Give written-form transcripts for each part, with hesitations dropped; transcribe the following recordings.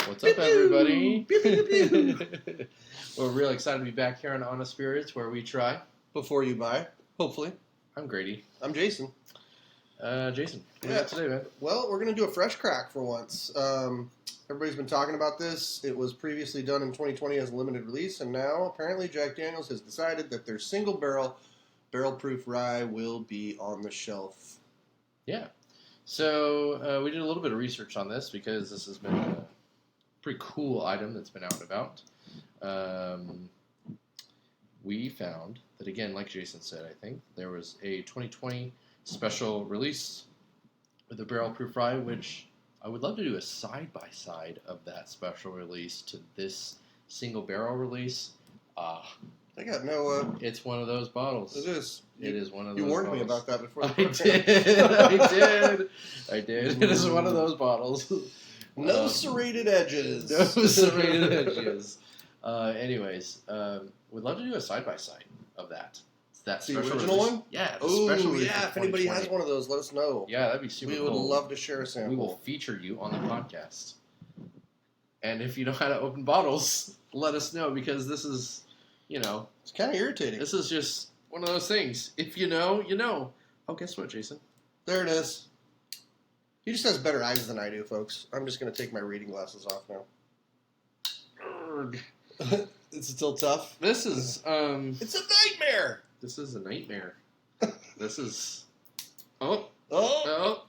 What's up, everybody? Pew, pew, pew, pew. We're real excited to be back here on Honest Spirits, where we try. Before you buy, hopefully. I'm Grady. I'm Jason. Jason, what do you got today, man? Well, we're going to do a fresh crack for once. Everybody's been talking about this. It was previously done in 2020 as a limited release, and now apparently Jack Daniels has decided that their single barrel-proof rye will be on the shelf. Yeah. So we did a little bit of research on this because this has been a pretty cool item that's been out and about. We found that, again, like Jason said, I think, there was a 2020 special release with a barrel-proof rye, which I would love to do a side-by-side of that special release to this single barrel release. I got no... It's one of those bottles. It is. It is one of those You warned bottles. me about that before the I program. I did. It is one of those bottles. No serrated edges. No serrated edges. Anyways, would love to do a side-by-side of that. That The special original release. one? Yeah, the Oh, special release yeah. for If anybody 2020. has one of those, let us know. Yeah, that'd be super We cool. would love to share a sample. We will feature you on the podcast. And if you know how to open bottles, let us know, because this is, It's kind of irritating. this is just one of those things. If you know, you know. Oh, guess what, Jason? There it is. He just has better eyes than I do, folks. I'm just going to take my reading glasses off now. It's still tough. This is, It's a nightmare. This is a nightmare. This is... Oh, Oh,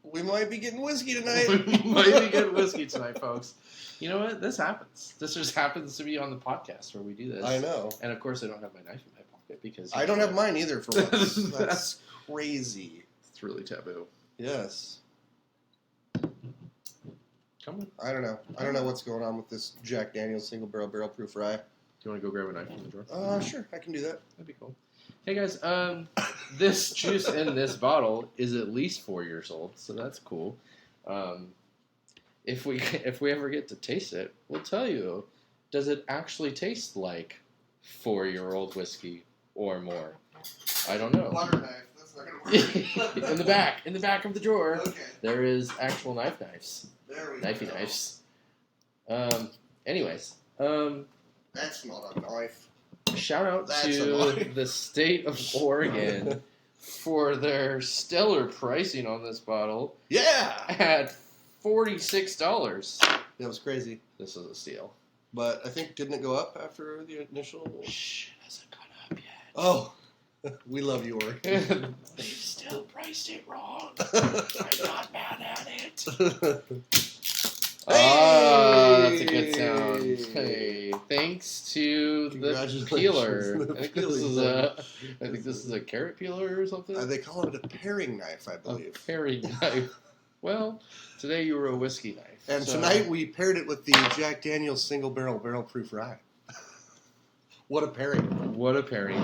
we might be getting whiskey tonight. we might be getting whiskey tonight, folks. You know what? This happens. This just happens to be on the podcast where we do this. I know. And of course, I don't have my knife in my pocket because... I don't have mine either for once. That's crazy. It's really taboo. Yes. Come on. Do I don't know. I don't know what's going on with this Jack Daniel's single barrel proof rye. you want to go grab a knife from the drawer? Sure. I can do that. That'd be cool. Hey, guys. This juice in this bottle is at least 4 years old, so that's cool. If we ever get to taste it, we'll tell you. Does it actually taste like 4-year-old whiskey or more? I don't know. Butter knife. That's not going to work. in the back of the drawer, Okay. there is actual knives, There we knifey go. knives. Anyways, That's not a knife. shout out That's a to lie. the state of Oregon for their stellar pricing on this bottle Yeah. at $46. That was crazy. This is a steal. But I think, didn't it go up after the initial? Shh, it hasn't gone up yet. Oh, we love you, Oregon. They've still priced it wrong. I'm not mad at it. Ah, that's a good sound. Hey, thanks to the Congratulations. peeler. The I think this is a carrot peeler or something. They call it a paring knife, I A believe. paring knife. Well, today you were a whiskey knife. And so- tonight we paired it with the Jack Daniel's single barrel proof rye. What a pairing. What a pairing.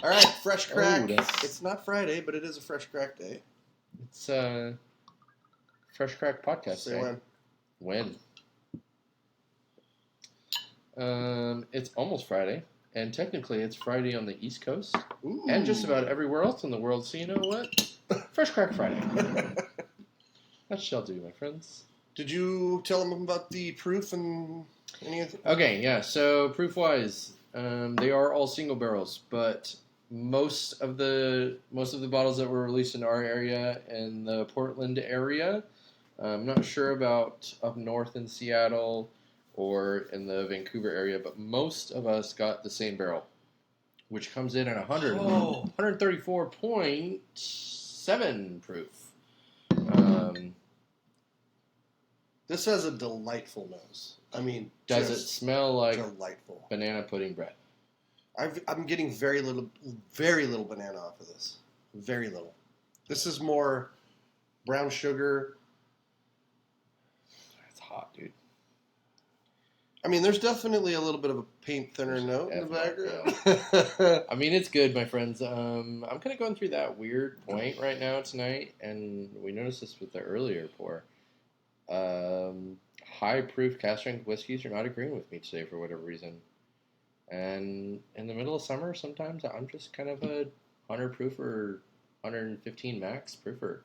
All right, fresh crack. Oh, that's- It's not Friday, but it is a fresh crack day. It's Fresh Crack Podcast Say day. when. It's almost Friday, and technically it's Friday on the East Coast, Ooh. and just about everywhere else in the world, so you know what? Fresh Crack Friday. That shall do, my friends. Did you tell them about the proof and anything? Okay, yeah, so proof-wise, they are all single barrels, but most of the bottles that were released in our area, in the Portland area, I'm not sure about up north in Seattle or in the Vancouver area, but most of us got the same barrel, which comes in at 134.7 proof. This has a delightful nose. I mean, Does it just smell like delightful? banana pudding bread? I'm getting very little banana off of this. Very little. This is more brown sugar. It's hot, dude. I mean, there's definitely a little bit of a paint thinner There's note in the definitely, background. I mean, it's good, my friends. I'm kind of going through that weird point right now tonight, and we noticed this with the earlier pour. High proof cast strength whiskeys are not agreeing with me today for whatever reason. And in the middle of summer, sometimes I'm just kind of a 100 proof or 115 max proofer.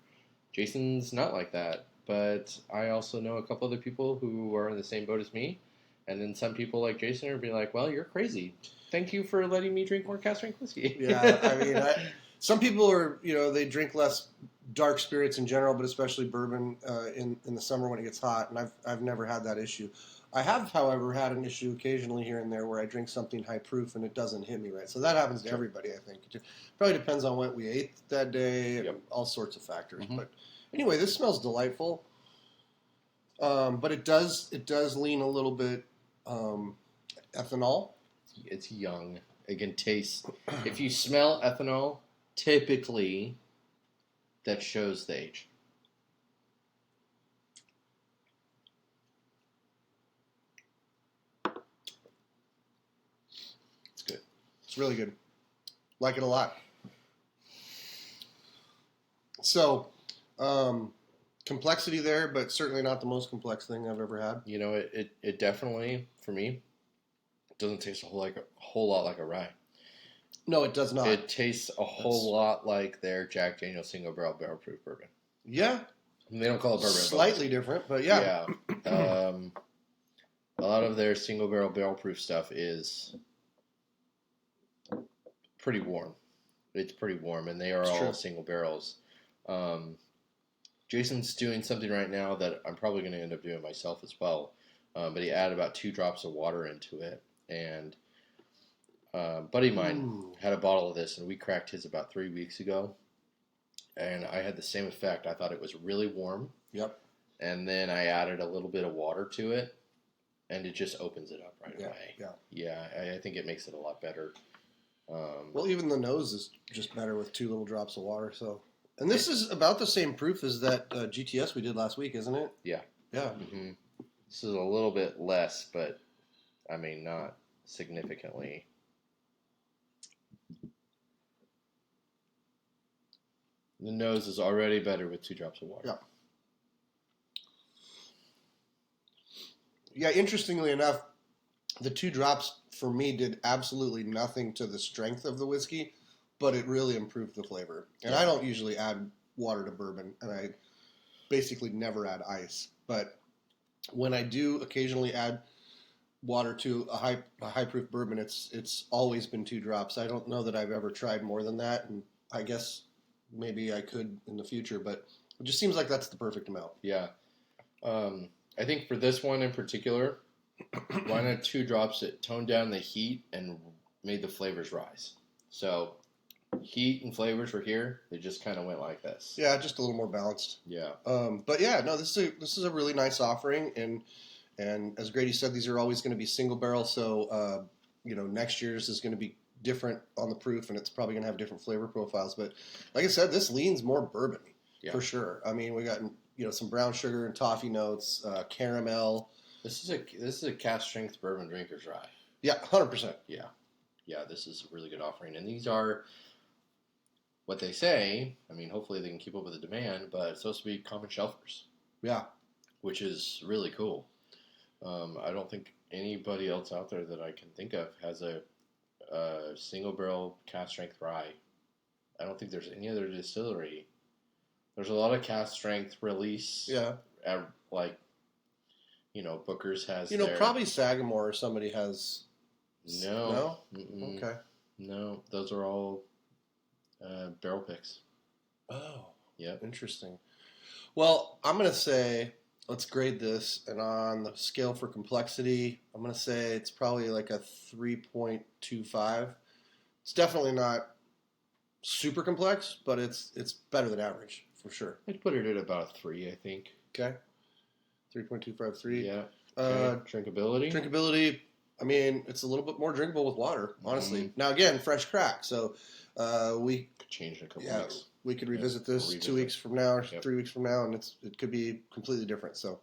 Jason's not like that. but I also know a couple other people who are in the same boat as me, and then some people like Jason are being like, "Well, you're crazy. Thank you for letting me drink more cask strength whiskey." Yeah, I mean, some people are, they drink less dark spirits in general, but especially bourbon in the summer when it gets hot, and I've never had that issue. I have, however, had an issue occasionally here and there where I drink something high proof and it doesn't hit me right. So that happens to everybody, I think. It probably depends on what we ate that day and all sorts of factors. Mhm. But anyway, this smells delightful. But it does lean a little bit ethanol. It's young. It can taste. If you smell ethanol, typically that shows the age. It's good. It's really good. Like it a lot. So, complexity there, but certainly not the most complex thing I've ever had. You know, it definitely, for me, doesn't taste a whole lot like a rye. No, it does not. It tastes a whole lot like their Jack Daniel's single barrel proof bourbon. Yeah. And they don't call it bourbon. Slightly different, but yeah. Yeah. A lot of their single barrel proof stuff is pretty warm. It's pretty warm, and they are all single barrels. Jason's doing something right now that I'm probably going to end up doing myself as well. But he added about 2 drops of water into it, and buddy of mine had a bottle of this, and we cracked his about 3 weeks ago, and I had the same effect. I thought it was really warm. Yep. And then I added a little bit of water to it, and it just opens it up right away. Yeah, I think it makes it a lot better. Well, even the nose is just better with 2 little drops of water. So, and this is about the same proof as that GTS we did last week, isn't it? Yeah. Yeah. Mm-hmm. This is a little bit less, but I mean, not significantly. The nose is already better with 2 drops of water. Yeah. Yeah, interestingly enough, the 2 drops for me did absolutely nothing to the strength of the whiskey, but it really improved the flavor. And I don't usually add water to bourbon, and I basically never add ice. But when I do occasionally add water to a high proof bourbon, it's always been 2 drops. I don't know that I've ever tried more than that, and I guess maybe I could in the future, but it just seems like that's the perfect amount. Yeah. I think for this one in particular, why not 2 drops? It toned down the heat and made the flavors rise. So heat and flavors were here. They just kind of went like this. Yeah, just a little more balanced. Yeah. But yeah, no, this is a really nice offering, and as Grady said, these are always going to be single barrel. So next year's is going to be different on the proof, and it's probably going to have different flavor profiles. But like I said, this leans more bourbon for sure. I mean, we got some brown sugar and toffee notes, caramel. This is a cask strength bourbon drinker's rye. Yeah, 100%. Yeah, this is a really good offering, and these are what they say. I mean, hopefully they can keep up with the demand, but it's supposed to be common shelfers. Yeah, which is really cool. I don't think anybody else out there that I can think of has a single barrel cask strength rye. I don't think there's any other distillery. There's a lot of cask strength release. Yeah. Booker's has. Probably Sagamore or somebody has. No. Okay. No, those are all barrel picks. Oh. Yep. Interesting. Well, I'm gonna say let's grade this, and on the scale for complexity, I'm gonna say it's probably like a 3.25. It's definitely not super complex, but it's better than average for sure. I'd put it at about a 3, I think. Okay. 3.253. Yeah. Okay. Drinkability. Drinkability. I mean, it's a little bit more drinkable with water, honestly. Now again, fresh crack, so we could change in a couple weeks. We could revisit this 2 weeks from now or 3 weeks from now, and it could be completely different. So,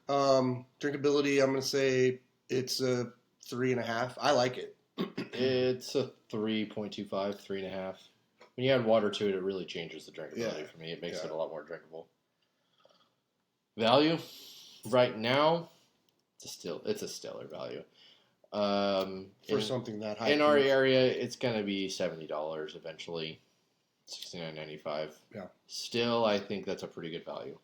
drinkability, I'm going to say it's a 3.5. I like it. It's a 3.25, 3.5. When you add water to it, it really changes the drinkability for me. It makes it a lot more drinkable. Value, right now, it's a stellar value. For something that high. In our area, it's going to be $70 eventually. $69.95. Yeah. Still, I think that's a pretty good value.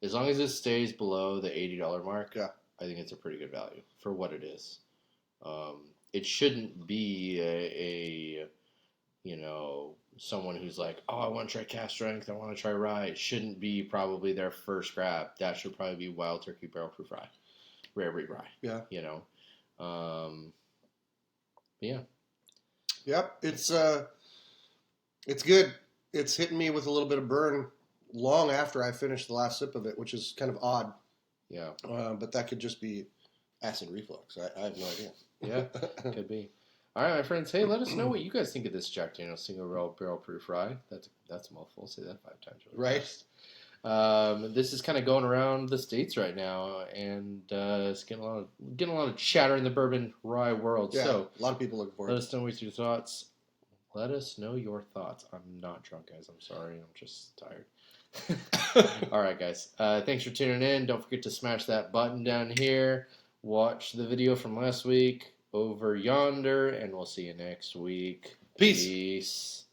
As long as it stays below the $80 mark, Yeah. I think it's a pretty good value for what it is. It shouldn't be someone who's like, oh, I want to try cast strength, I want to try rye. It shouldn't be probably their first grab. That should probably be Wild Turkey Barrel Proof Rye, Rare Breed Rye. Yeah. Yeah. Yep. It's good. It's hitting me with a little bit of burn long after I finished the last sip of it, which is kind of odd. Yeah. But that could just be acid reflux. I have no idea. Yeah, could be. All right, my friends. Hey, let us know what you guys think of this Jack Daniel's Single Barrel Proof Rye. That's a mouthful. Say that 5 times. Really Right. This is kind of going around the states right now, and it's getting a lot of chatter in the bourbon rye world. Yeah, So a lot of people looking for let it. us know what your thoughts. Let us know your thoughts. I'm not drunk, guys. I'm sorry. I'm just tired. All right, guys. Thanks for tuning in. Don't forget to smash that button down here. Watch the video from last week over yonder, and we'll see you next week. Peace. Peace.